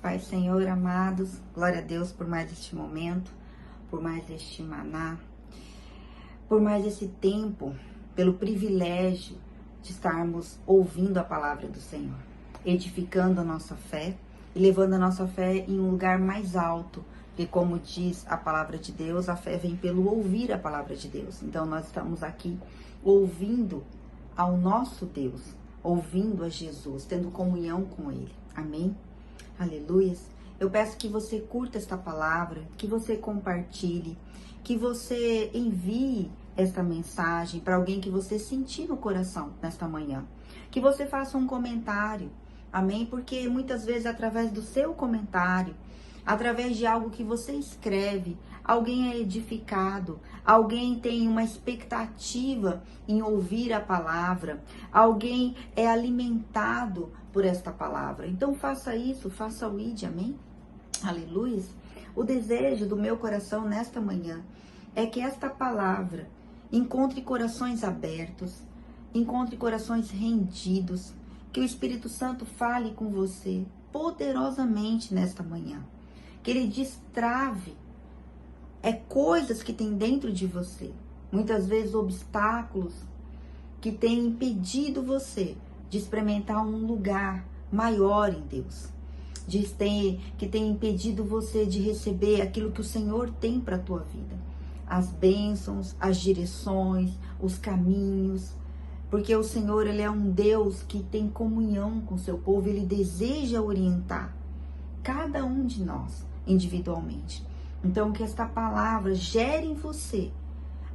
Pai, Senhor, amados, glória a Deus por mais este momento, por mais este maná, por mais esse tempo, pelo privilégio de estarmos ouvindo a palavra do Senhor, edificando a nossa fé e levando a nossa fé em um lugar mais alto, porque como diz a palavra de Deus, a fé vem pelo ouvir a palavra de Deus. Então nós estamos aqui ouvindo ao nosso Deus, ouvindo a Jesus, tendo comunhão com Ele. Amém? Aleluias. Eu peço que você curta esta palavra, que você compartilhe, que você envie esta mensagem para alguém que você sentir no coração nesta manhã. Que você faça um comentário, amém? Porque muitas vezes através do seu comentário, através de algo que você escreve, alguém é edificado, alguém tem uma expectativa em ouvir a palavra, alguém é alimentado por esta palavra. Então faça isso, faça o ID, amém? Aleluia. O desejo do meu coração nesta manhã é que esta palavra encontre corações abertos, encontre corações rendidos, que o Espírito Santo fale com você poderosamente nesta manhã. Que ele destrave coisas que tem dentro de você, muitas vezes obstáculos que têm impedido você de experimentar um lugar maior em Deus, que tem impedido você de receber aquilo que o Senhor tem para a tua vida, as bênçãos, as direções, os caminhos, porque o Senhor, ele é um Deus que tem comunhão com o seu povo, ele deseja orientar cada um de nós individualmente. Então, que esta palavra gere em você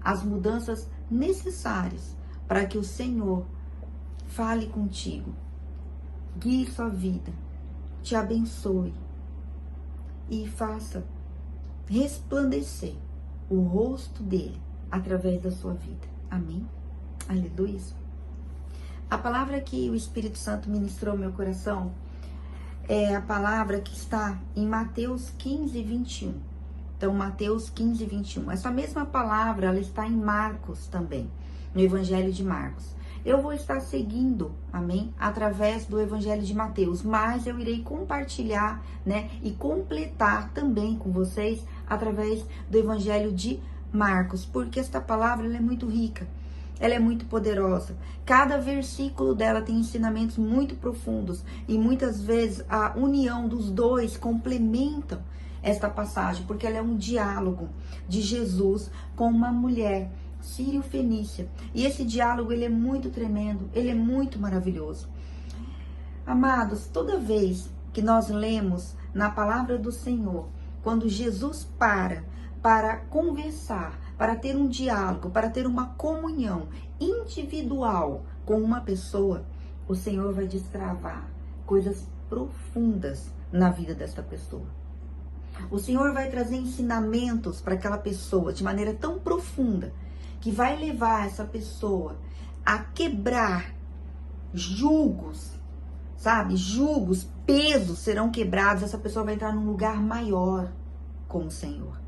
as mudanças necessárias para que o Senhor fale contigo, guie sua vida, te abençoe e faça resplandecer o rosto dele através da sua vida. Amém? Aleluia. A palavra que o Espírito Santo ministrou ao meu coração é a palavra que está em Mateus 15, 21. Então, Mateus 15, 21. Essa mesma palavra, ela está em Marcos também, no Evangelho de Marcos. Eu vou estar seguindo, amém, através do Evangelho de Mateus, mas eu irei compartilhar, e completar também com vocês através do Evangelho de Marcos, porque esta palavra ela é muito rica. Ela é muito poderosa. Cada versículo dela tem ensinamentos muito profundos e muitas vezes a união dos dois complementam esta passagem, porque ela é um diálogo de Jesus com uma mulher sírio-fenícia. E esse diálogo ele é muito tremendo, ele é muito maravilhoso. Amados, toda vez que nós lemos na palavra do Senhor, quando Jesus para conversar, para ter um diálogo, para ter uma comunhão individual com uma pessoa, o Senhor vai destravar coisas profundas na vida desta pessoa. O Senhor vai trazer ensinamentos para aquela pessoa de maneira tão profunda que vai levar essa pessoa a quebrar julgos, sabe? Julgos, pesos serão quebrados, essa pessoa vai entrar num lugar maior com o Senhor.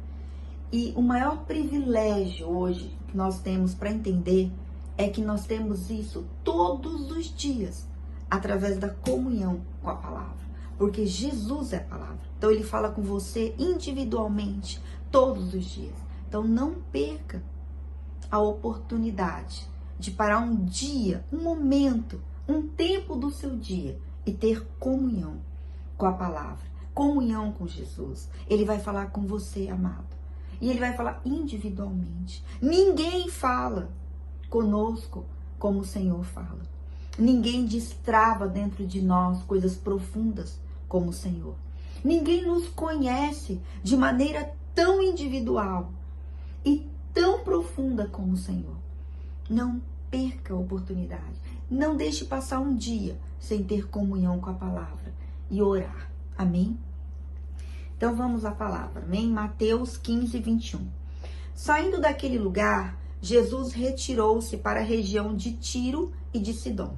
E o maior privilégio hoje que nós temos para entender é que nós temos isso todos os dias, através da comunhão com a palavra. Porque Jesus é a palavra. Então ele fala com você individualmente, todos os dias. Então não perca a oportunidade de parar um dia, um momento, um tempo do seu dia e ter comunhão com a palavra, comunhão com Jesus. Ele vai falar com você, amado. E ele vai falar individualmente. Ninguém fala conosco como o Senhor fala. Ninguém destrava dentro de nós coisas profundas como o Senhor. Ninguém nos conhece de maneira tão individual e tão profunda como o Senhor. Não perca a oportunidade. Não deixe passar um dia sem ter comunhão com a palavra e orar. Amém? Então vamos à palavra, amém? Mateus 15, 21. Saindo daquele lugar, Jesus retirou-se para a região de Tiro e de Sidom.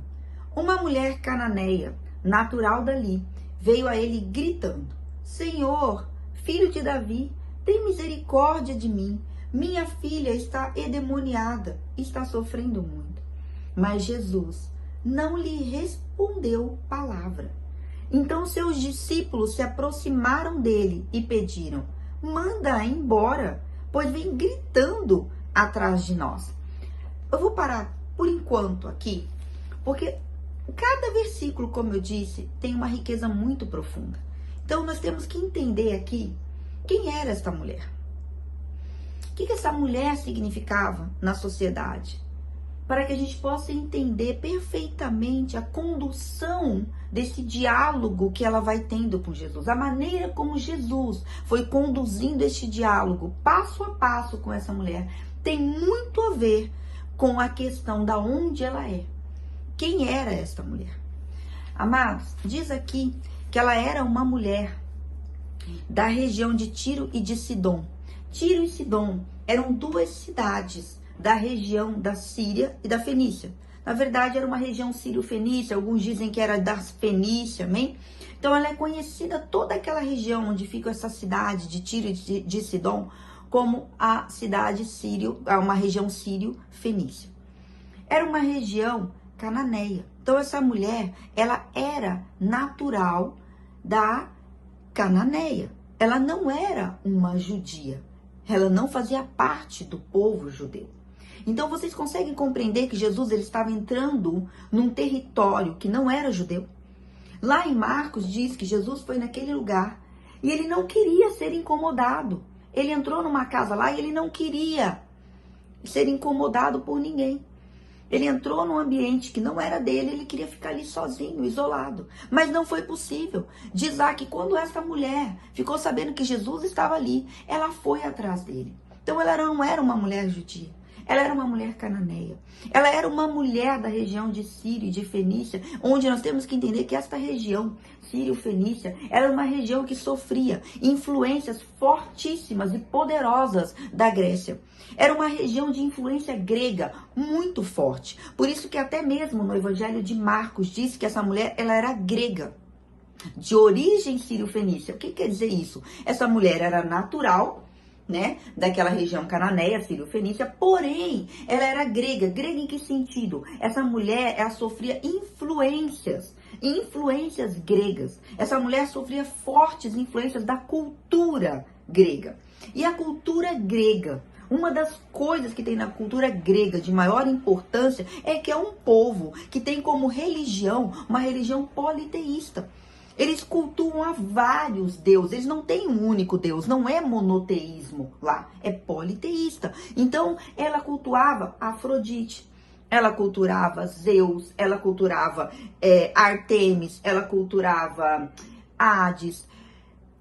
Uma mulher cananeia, natural dali, veio a ele gritando: Senhor, filho de Davi, tem misericórdia de mim. Minha filha está endemoniada, está sofrendo muito. Mas Jesus não lhe respondeu palavra. Então seus discípulos se aproximaram dele e pediram: manda embora, pois vem gritando atrás de nós. Eu vou parar por enquanto aqui, porque cada versículo, como eu disse, tem uma riqueza muito profunda. Então nós temos que entender aqui quem era esta mulher. O que essa mulher significava na sociedade? Para que a gente possa entender perfeitamente a condução desse diálogo que ela vai tendo com Jesus. A maneira como Jesus foi conduzindo este diálogo, passo a passo com essa mulher, tem muito a ver com a questão da onde ela é. Quem era esta mulher? Amados, diz aqui que ela era uma mulher da região de Tiro e de Sidom. Tiro e Sidom eram duas cidades da região da Síria e da Fenícia. Na verdade, era uma região sírio-fenícia, alguns dizem que era da Fenícia, amém? Então, ela é conhecida, toda aquela região onde fica essa cidade de Tiro e de Sidom, como a cidade sírio, uma região sírio-fenícia. Era uma região cananeia. Então, essa mulher, ela era natural da Cananeia. Ela não era uma judia. Ela não fazia parte do povo judeu. Então vocês conseguem compreender que Jesus ele estava entrando num território que não era judeu? Lá em Marcos diz que Jesus foi naquele lugar e ele não queria ser incomodado. Ele entrou numa casa lá e ele não queria ser incomodado por ninguém. Ele entrou num ambiente que não era dele, ele queria ficar ali sozinho, isolado. Mas não foi possível. Diz lá que quando essa mulher ficou sabendo que Jesus estava ali, ela foi atrás dele. Então ela não era uma mulher judia. Ela era uma mulher cananeia. Ela era uma mulher da região de Sírio e de Fenícia, onde nós temos que entender que esta região, Sírio-Fenícia, era uma região que sofria influências fortíssimas e poderosas da Grécia. Era uma região de influência grega muito forte. Por isso que até mesmo no Evangelho de Marcos diz que essa mulher ela era grega, de origem sírio-fenícia. O que quer dizer isso? Essa mulher era natural, né, daquela região cananeia, sírio-fenícia, porém, ela era grega. Grega em que sentido? Essa mulher, ela sofria influências gregas. Essa mulher sofria fortes influências da cultura grega. E a cultura grega, uma das coisas que tem na cultura grega de maior importância é que é um povo que tem como religião uma religião politeísta. Eles cultuam a vários deuses, eles não têm um único Deus, não é monoteísmo lá, é politeísta. Então, ela cultuava Afrodite, ela cultuava Zeus, ela cultuava Artemis, ela cultuava Hades,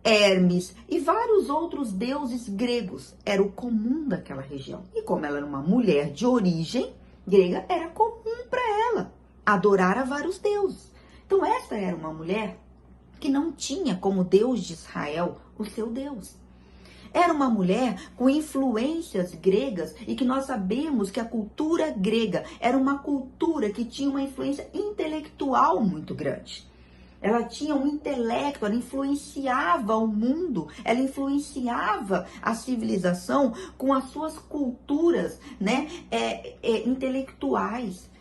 Hermes e vários outros deuses gregos. Era o comum daquela região. E como ela era uma mulher de origem grega, era comum para ela adorar a vários deuses. Então, essa era uma mulher que não tinha como Deus de Israel o seu Deus. Era uma mulher com influências gregas e que nós sabemos que a cultura grega era uma cultura que tinha uma influência intelectual muito grande. Ela tinha um intelecto, ela influenciava o mundo, ela influenciava a civilização com as suas culturas, né, intelectuais.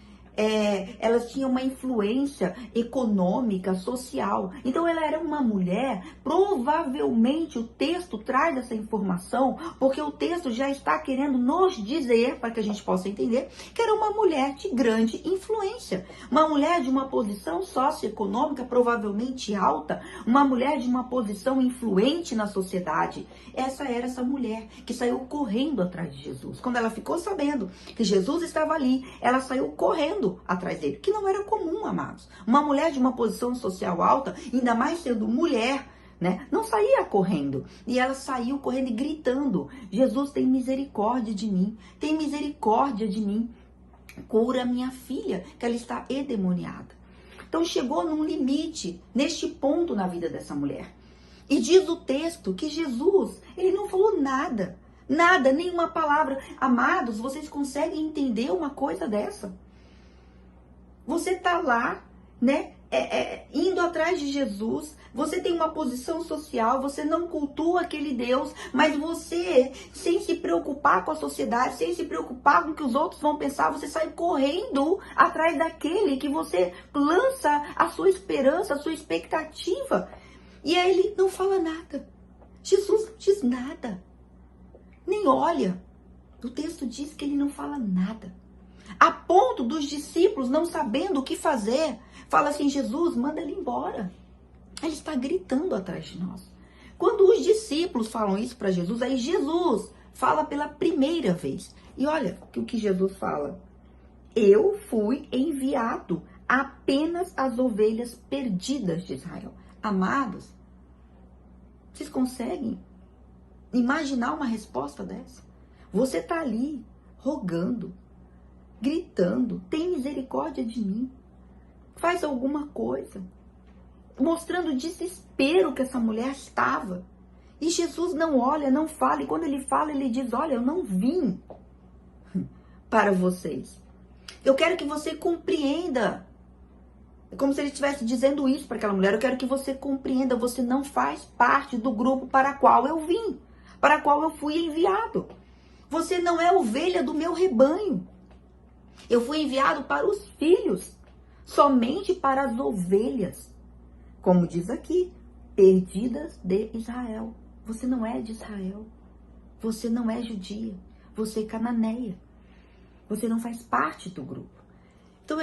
Elas tinham uma influência econômica, social. Então ela era uma mulher, provavelmente o texto traz essa informação, porque o texto já está querendo nos dizer, para que a gente possa entender, que era uma mulher de grande influência. Uma mulher de uma posição socioeconômica provavelmente alta, uma mulher de uma posição influente na sociedade. Essa era essa mulher que saiu correndo atrás de Jesus. Quando ela ficou sabendo que Jesus estava ali, ela saiu correndo atrás dele, que não era comum, amados. Uma mulher de uma posição social alta, ainda mais sendo mulher, né, não saía correndo. E ela saiu correndo e gritando: Jesus, tem misericórdia de mim, tem misericórdia de mim, cura minha filha, que ela está endemoniada. Então chegou num limite, neste ponto na vida dessa mulher. E diz o texto que Jesus, ele não falou nada, nenhuma palavra. Amados, vocês conseguem entender uma coisa dessa? Você tá lá, né, indo atrás de Jesus, você tem uma posição social, você não cultua aquele Deus, mas você, sem se preocupar com a sociedade, sem se preocupar com o que os outros vão pensar, você sai correndo atrás daquele que você lança a sua esperança, a sua expectativa. E aí ele não fala nada. Jesus não diz nada, nem olha. O texto diz que ele não fala nada. A ponto dos discípulos não sabendo o que fazer, fala assim: Jesus, manda ele embora. Ele está gritando atrás de nós. Quando os discípulos falam isso para Jesus, aí Jesus fala pela primeira vez. E olha o que Jesus fala. Eu fui enviado apenas às ovelhas perdidas de Israel. Amados, vocês conseguem imaginar uma resposta dessa? Você está ali rogando, gritando, tem misericórdia de mim, faz alguma coisa, mostrando o desespero que essa mulher estava. E Jesus não olha, não fala, e quando ele fala, ele diz: olha, eu não vim para vocês. Eu quero que você compreenda. É como se ele estivesse dizendo isso para aquela mulher: eu quero que você compreenda, você não faz parte do grupo para o qual eu vim, para o qual eu fui enviado. Você não é ovelha do meu rebanho. Eu fui enviado para os filhos, somente para as ovelhas. Como diz aqui, perdidas de Israel. Você não é de Israel. Você não é judia. Você é cananeia. Você não faz parte do grupo. Então,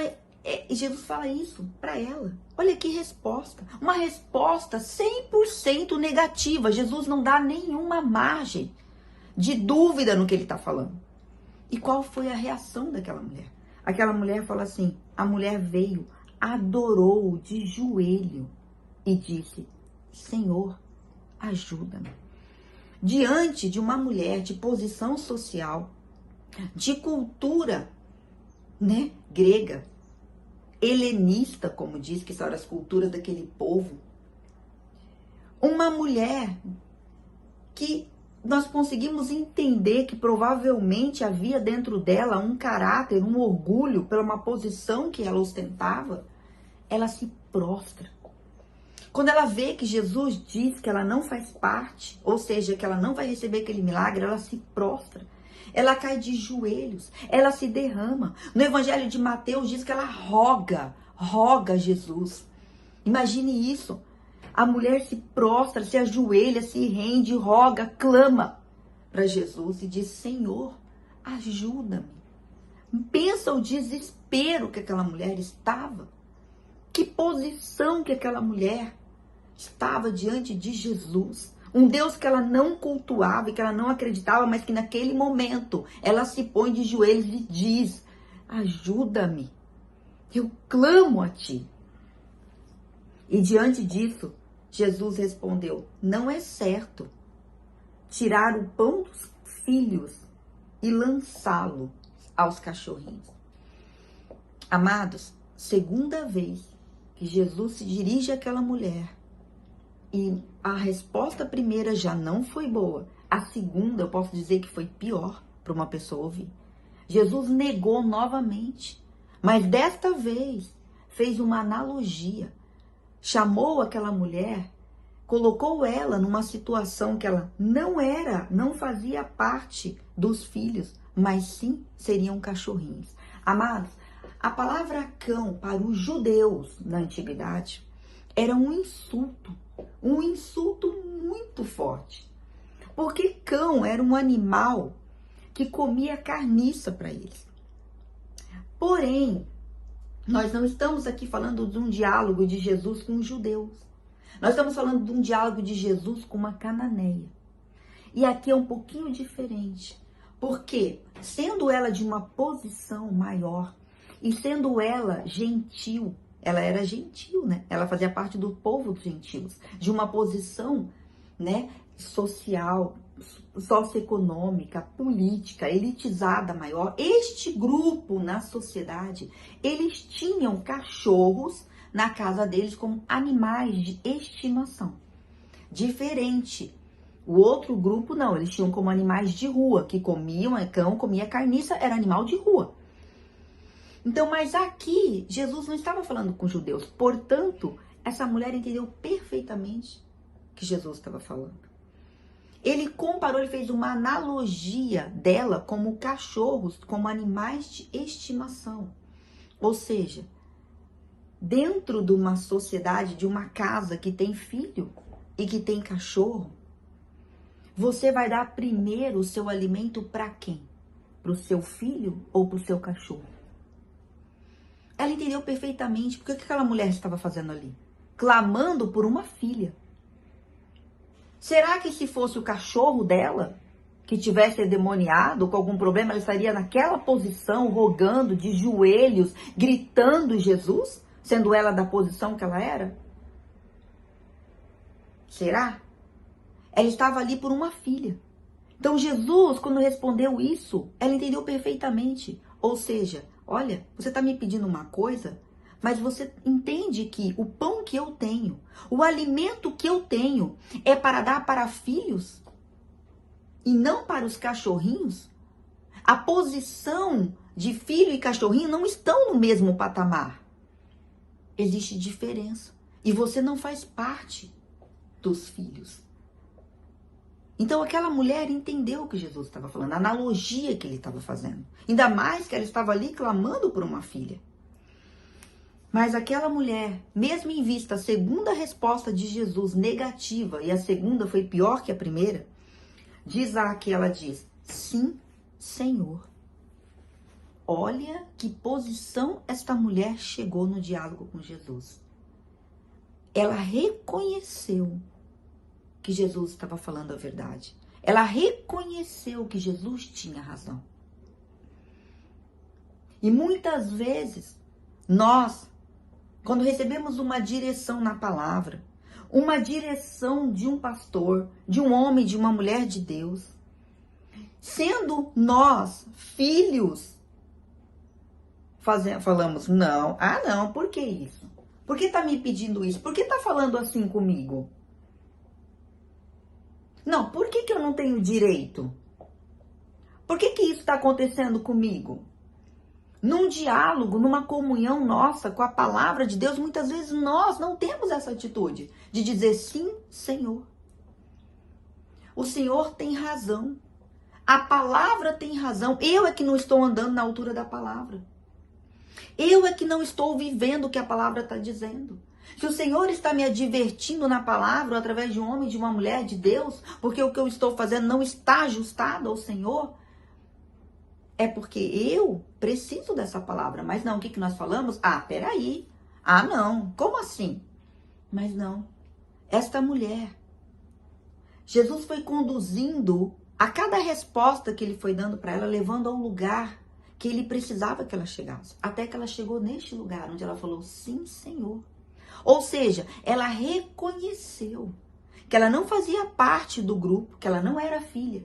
Jesus fala isso para ela. Olha que resposta. Uma resposta 100% negativa. Jesus não dá nenhuma margem de dúvida no que ele está falando. E qual foi a reação daquela mulher? Aquela mulher fala assim, a mulher veio, adorou de joelho e disse: Senhor, ajuda-me. Diante de uma mulher de posição social, de cultura, grega, helenista, como diz, que são as culturas daquele povo, uma mulher que nós conseguimos entender que provavelmente havia dentro dela um caráter, um orgulho pela uma posição que ela ostentava, ela se prostra. Quando ela vê que Jesus diz que ela não faz parte, ou seja, que ela não vai receber aquele milagre, ela se prostra. Ela cai de joelhos, ela se derrama. No Evangelho de Mateus diz que ela roga a Jesus. Imagine isso. A mulher se prostra, se ajoelha, se rende, roga, clama para Jesus e diz: Senhor, ajuda-me. Pensa o desespero que aquela mulher estava. Que posição que aquela mulher estava diante de Jesus. Um Deus que ela não cultuava e que ela não acreditava, mas que naquele momento ela se põe de joelhos e diz: ajuda-me. Eu clamo a ti. E diante disso, Jesus respondeu: não é certo tirar o pão dos filhos e lançá-lo aos cachorrinhos. Amados, segunda vez que Jesus se dirige àquela mulher e a resposta primeira já não foi boa, a segunda eu posso dizer que foi pior para uma pessoa ouvir. Jesus negou novamente, mas desta vez fez uma analogia. Chamou aquela mulher, colocou ela numa situação que ela não fazia parte dos filhos, mas sim seriam cachorrinhos. Amados, a palavra cão para os judeus na antiguidade era um insulto muito forte. Porque cão era um animal que comia carniça para eles. Porém, nós não estamos aqui falando de um diálogo de Jesus com os judeus. Nós estamos falando de um diálogo de Jesus com uma cananeia. E aqui é um pouquinho diferente. Porque, sendo ela de uma posição maior e sendo ela gentil, ela era gentil, né? Ela fazia parte do povo dos gentios, de uma posição, social, socioeconômica, política, elitizada maior. Este grupo na sociedade, eles tinham cachorros na casa deles como animais de estimação. Diferente. O outro grupo não, eles tinham como animais de rua, que comiam, cão comia carniça, era animal de rua. Então, mas aqui, Jesus não estava falando com judeus. Portanto, essa mulher entendeu perfeitamente o que Jesus estava falando. Ele comparou, ele fez uma analogia dela como cachorros, como animais de estimação. Ou seja, dentro de uma sociedade, de uma casa que tem filho e que tem cachorro, você vai dar primeiro o seu alimento para quem? Para o seu filho ou para o seu cachorro? Ela entendeu perfeitamente porque o que aquela mulher estava fazendo ali? Clamando por uma filha. Será que se fosse o cachorro dela, que tivesse endemoniado, com algum problema, ela estaria naquela posição, rogando, de joelhos, gritando Jesus, sendo ela da posição que ela era? Será? Ela estava ali por uma filha. Então Jesus, quando respondeu isso, ela entendeu perfeitamente. Ou seja, olha, você está me pedindo uma coisa, mas você entende que o pão que eu tenho, o alimento que eu tenho, é para dar para filhos e não para os cachorrinhos? A posição de filho e cachorrinho não estão no mesmo patamar. Existe diferença. E você não faz parte dos filhos. Então aquela mulher entendeu o que Jesus estava falando, a analogia que ele estava fazendo. Ainda mais que ela estava ali clamando por uma filha. Mas aquela mulher, mesmo em vista a segunda resposta de Jesus negativa, e a segunda foi pior que a primeira, diz aqui, ela diz, sim, Senhor. Olha que posição esta mulher chegou no diálogo com Jesus. Ela reconheceu que Jesus estava falando a verdade. Ela reconheceu que Jesus tinha razão. E muitas vezes, nós, quando recebemos uma direção na palavra, uma direção de um pastor, de um homem, de uma mulher de Deus, sendo nós filhos, falamos, não, por que isso? Por que tá me pedindo isso? Por que tá falando assim comigo? Não, por que eu não tenho direito? Por que isso está acontecendo comigo? Num diálogo, numa comunhão nossa com a palavra de Deus, muitas vezes nós não temos essa atitude de dizer sim, Senhor. O Senhor tem razão. A palavra tem razão. Eu é que não estou andando na altura da palavra. Eu é que não estou vivendo o que a palavra está dizendo. Se o Senhor está me advertindo na palavra, através de um homem e de uma mulher de Deus, porque o que eu estou fazendo não está ajustado ao Senhor, é porque eu preciso dessa palavra. Mas não, o que nós falamos? Peraí. Não, como assim? Mas não. Esta mulher, Jesus foi conduzindo a cada resposta que ele foi dando para ela, levando ao lugar que ele precisava que ela chegasse. Até que ela chegou neste lugar, onde ela falou, sim, Senhor. Ou seja, ela reconheceu que ela não fazia parte do grupo, que ela não era filha.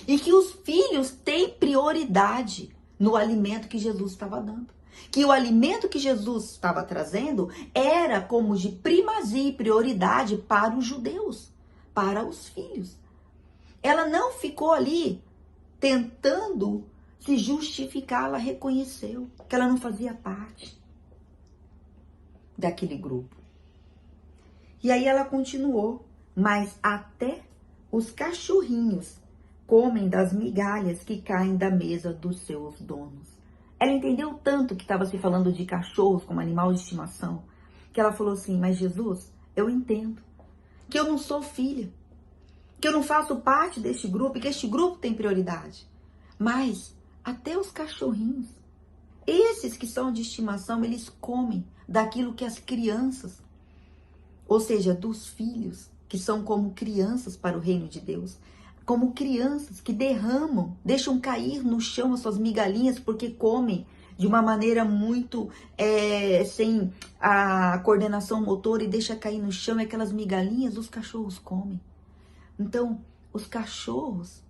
E que os filhos têm prioridade no alimento que Jesus estava dando. Que o alimento que Jesus estava trazendo era como de primazia e prioridade para os judeus, para os filhos. Ela não ficou ali tentando se justificar, ela reconheceu que ela não fazia parte daquele grupo. E aí ela continuou, mas até os cachorrinhos comem das migalhas que caem da mesa dos seus donos. Ela entendeu tanto que estava se falando de cachorros como animal de estimação, que ela falou assim, mas Jesus, eu entendo que eu não sou filha, que eu não faço parte deste grupo, e que este grupo tem prioridade. Mas até os cachorrinhos, esses que são de estimação, eles comem daquilo que as crianças, ou seja, dos filhos, que são como crianças para o reino de Deus, como crianças que derramam, deixam cair no chão as suas migalhinhas porque comem de uma maneira muito sem a coordenação motora e deixa cair no chão, e aquelas migalhinhas os cachorros comem. Então, os cachorros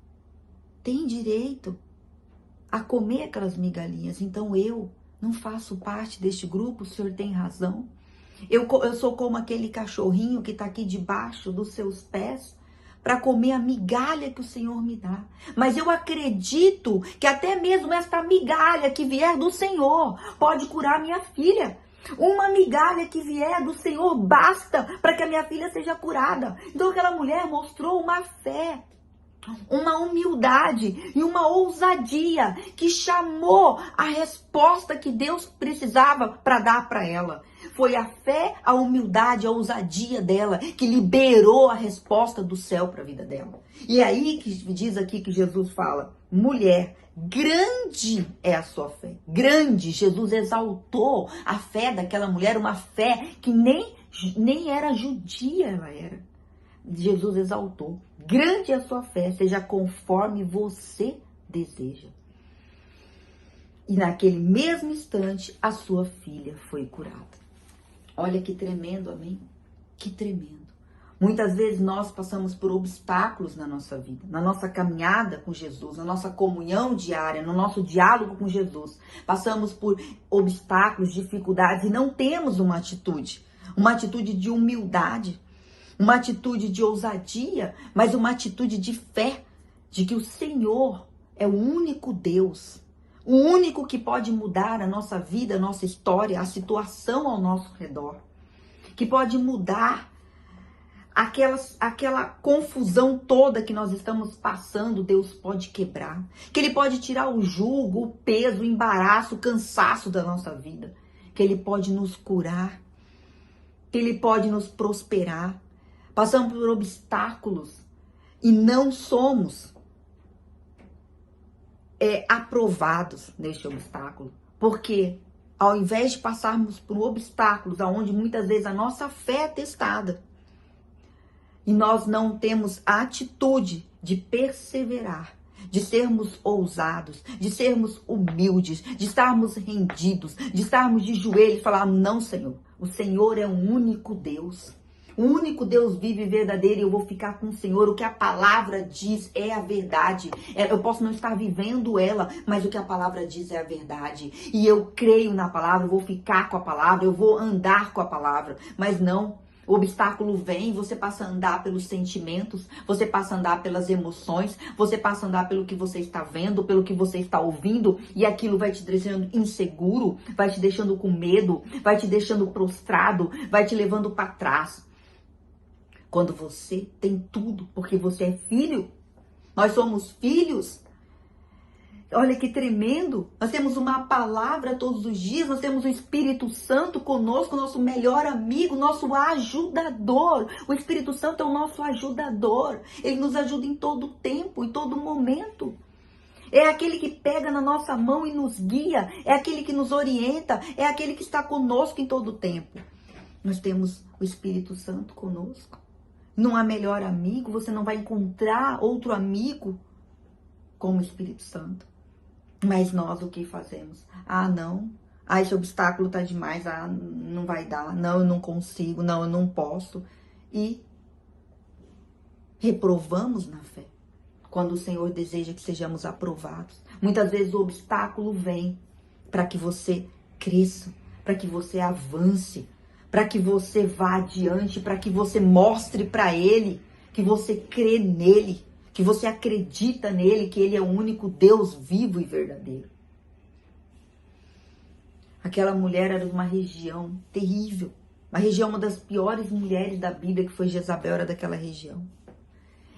têm direito a comer aquelas migalhinhas. Então, eu não faço parte deste grupo, o senhor tem razão. Eu sou como aquele cachorrinho que está aqui debaixo dos seus pés, para comer a migalha que o Senhor me dá. Mas eu acredito que até mesmo esta migalha que vier do Senhor pode curar minha filha. Uma migalha que vier do Senhor basta para que a minha filha seja curada. Então aquela mulher mostrou uma fé, uma humildade e uma ousadia que chamou a resposta que Deus precisava para dar para ela. Foi a fé, a humildade, a ousadia dela que liberou a resposta do céu para a vida dela. E é aí que diz aqui que Jesus fala: mulher, grande é a sua fé. Grande. Jesus exaltou a fé daquela mulher, uma fé que nem era judia ela era. Jesus exaltou. Grande é a sua fé, seja conforme você deseja. E naquele mesmo instante, a sua filha foi curada. Olha que tremendo, amém? Que tremendo. Muitas vezes nós passamos por obstáculos na nossa vida, na nossa caminhada com Jesus, na nossa comunhão diária, no nosso diálogo com Jesus. Passamos por obstáculos, dificuldades e não temos uma atitude de humildade, uma atitude de ousadia, mas uma atitude de fé, de que o Senhor é o único Deus, o único que pode mudar a nossa vida, a nossa história, a situação ao nosso redor, que pode mudar aquela confusão toda que nós estamos passando. Deus pode quebrar, que Ele pode tirar o jugo, o peso, o embaraço, o cansaço da nossa vida, que Ele pode nos curar, que Ele pode nos prosperar. Passamos por obstáculos e não somos aprovados neste obstáculo. Porque ao invés de passarmos por obstáculos onde muitas vezes a nossa fé é testada e nós não temos a atitude de perseverar, de sermos ousados, de sermos humildes, de estarmos rendidos, de estarmos de joelhos e falar: não, Senhor, o Senhor é o único Deus. O único Deus vivo e verdadeiro, e eu vou ficar com o Senhor. O que a palavra diz é a verdade. Eu posso não estar vivendo ela, mas o que a palavra diz é a verdade. E eu creio na palavra, eu vou ficar com a palavra, eu vou andar com a palavra. Mas não, o obstáculo vem, você passa a andar pelos sentimentos, você passa a andar pelas emoções, você passa a andar pelo que você está vendo, pelo que você está ouvindo, e aquilo vai te deixando inseguro, vai te deixando com medo, vai te deixando prostrado, vai te levando para trás. Quando você tem tudo, porque você é filho, nós somos filhos. Olha que tremendo, nós temos uma palavra todos os dias, nós temos o Espírito Santo conosco, nosso melhor amigo, nosso ajudador. O Espírito Santo é o nosso ajudador, ele nos ajuda em todo tempo, em todo momento. É aquele que pega na nossa mão e nos guia, é aquele que nos orienta, é aquele que está conosco em todo tempo. Nós temos o Espírito Santo conosco. Não há melhor amigo, você não vai encontrar outro amigo como o Espírito Santo. Mas nós o que fazemos? Ah, não. Ah, esse obstáculo tá demais. Ah, não vai dar. Não, eu não consigo. Não, eu não posso. E reprovamos na fé. Quando o Senhor deseja que sejamos aprovados. Muitas vezes o obstáculo vem para que você cresça, para que você avance, para que você vá adiante, para que você mostre para Ele que você crê nele, que você acredita nele, que Ele é o único Deus vivo e verdadeiro. Aquela mulher era de uma região terrível, uma região, uma das piores mulheres da Bíblia, que foi Jezabel, era daquela região.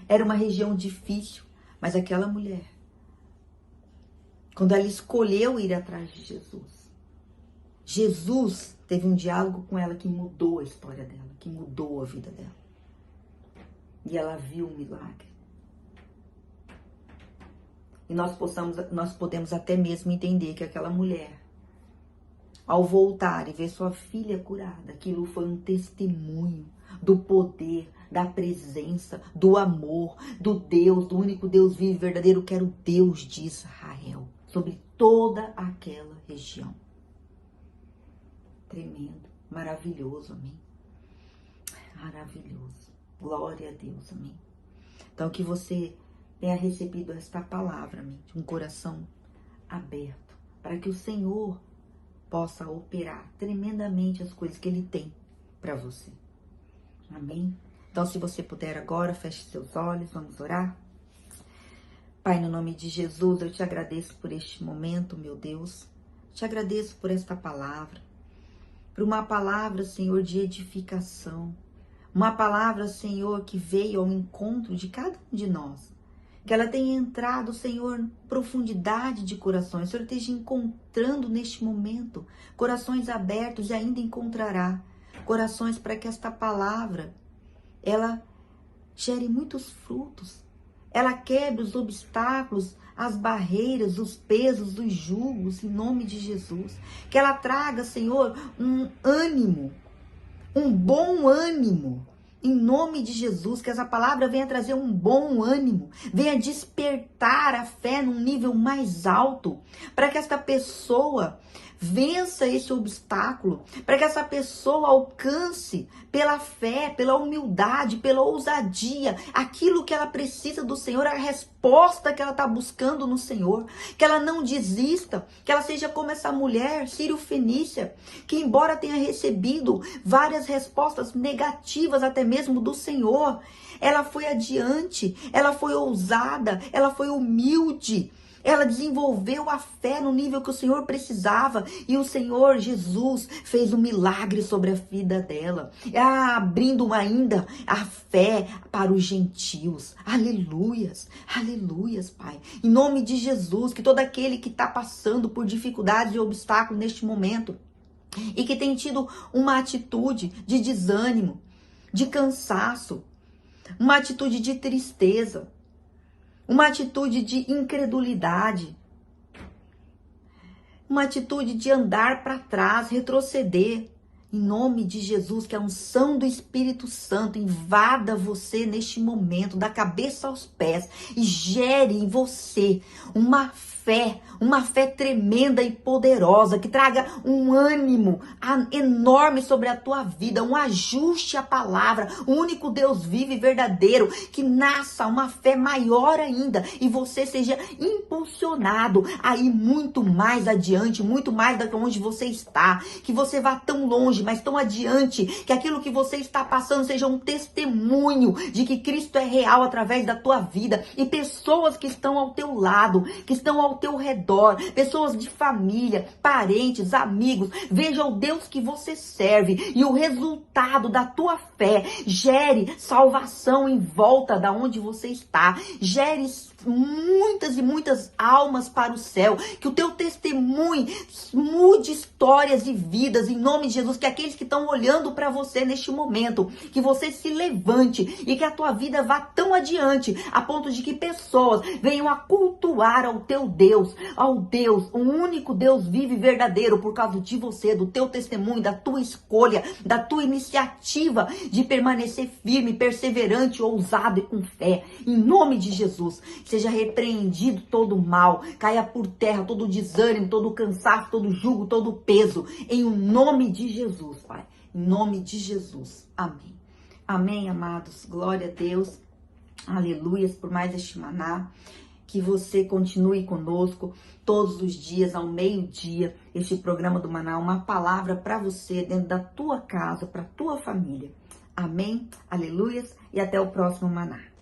Era uma região difícil, mas aquela mulher, quando ela escolheu ir atrás de Jesus teve um diálogo com ela que mudou a história dela, que mudou a vida dela. E ela viu um milagre. E nós podemos até mesmo entender que aquela mulher, ao voltar e ver sua filha curada, aquilo foi um testemunho do poder, da presença, do amor, do Deus, do único Deus vivo e verdadeiro, que era o Deus de Israel, sobre toda aquela região. Tremendo, maravilhoso, amém? Maravilhoso, glória a Deus, amém? Então que você tenha recebido esta palavra, amém? De um coração aberto, para que o Senhor possa operar tremendamente as coisas que Ele tem para você, amém? Então, se você puder agora, feche seus olhos, vamos orar. Pai, no nome de Jesus, eu te agradeço por este momento, meu Deus. Te agradeço por esta palavra. Por uma palavra, Senhor, de edificação. Uma palavra, Senhor, que veio ao encontro de cada um de nós. Que ela tenha entrado, Senhor, em profundidade de corações. O Senhor esteja encontrando neste momento corações abertos e ainda encontrará corações para que esta palavra, ela gere muitos frutos. Ela quebre os obstáculos, as barreiras, os pesos, os julgos, em nome de Jesus. Que ela traga, Senhor, um ânimo, um bom ânimo, em nome de Jesus. Que essa palavra venha trazer um bom ânimo, venha despertar a fé num nível mais alto, para que esta pessoa vença esse obstáculo, para que essa pessoa alcance pela fé, pela humildade, pela ousadia, aquilo que ela precisa do Senhor, a resposta que ela está buscando no Senhor, que ela não desista, que ela seja como essa mulher sírio-fenícia, que embora tenha recebido várias respostas negativas até mesmo do Senhor, ela foi adiante, ela foi ousada, ela foi humilde. Ela desenvolveu a fé no nível que o Senhor precisava. E o Senhor Jesus fez um milagre sobre a vida dela. Abrindo ainda a fé para os gentios. Aleluias. Aleluias, Pai. Em nome de Jesus, que todo aquele que está passando por dificuldades e obstáculos neste momento, e que tem tido uma atitude de desânimo, de cansaço, uma atitude de tristeza, uma atitude de incredulidade, uma atitude de andar para trás, retroceder. Em nome de Jesus, que a unção do Espírito Santo invada você neste momento, da cabeça aos pés, e gere em você uma fé tremenda e poderosa, que traga um ânimo enorme sobre a tua vida, um ajuste à palavra, o único Deus vivo e verdadeiro, que nasça uma fé maior ainda, e você seja impulsionado a ir muito mais adiante, muito mais da onde você está, que você vá tão longe, mas tão adiante, que aquilo que você está passando seja um testemunho de que Cristo é real através da tua vida, e pessoas que estão ao teu lado, que estão ao teu redor, pessoas de família, parentes, amigos, veja o Deus que você serve, e o resultado da tua fé gere salvação em volta da onde você está, gere muitas e muitas almas para o céu, que o teu testemunho mude histórias e vidas, em nome de Jesus, que aqueles que estão olhando para você neste momento, que você se levante e que a tua vida vá tão adiante, a ponto de que pessoas venham a cultuar ao teu Deus, ao Deus, o único Deus vivo e verdadeiro, por causa de você, do teu testemunho, da tua escolha, da tua iniciativa de permanecer firme, perseverante, ousado e com fé, em nome de Jesus. Seja repreendido todo o mal, caia por terra todo o desânimo, todo o cansaço, todo o jugo, todo o peso, em nome de Jesus, Pai. Em nome de Jesus. Amém. Amém, amados. Glória a Deus. Aleluias por mais este maná. Que você continue conosco todos os dias, ao meio-dia, este programa do Maná, uma palavra para você dentro da tua casa, para a tua família. Amém. Aleluias. E até o próximo Maná.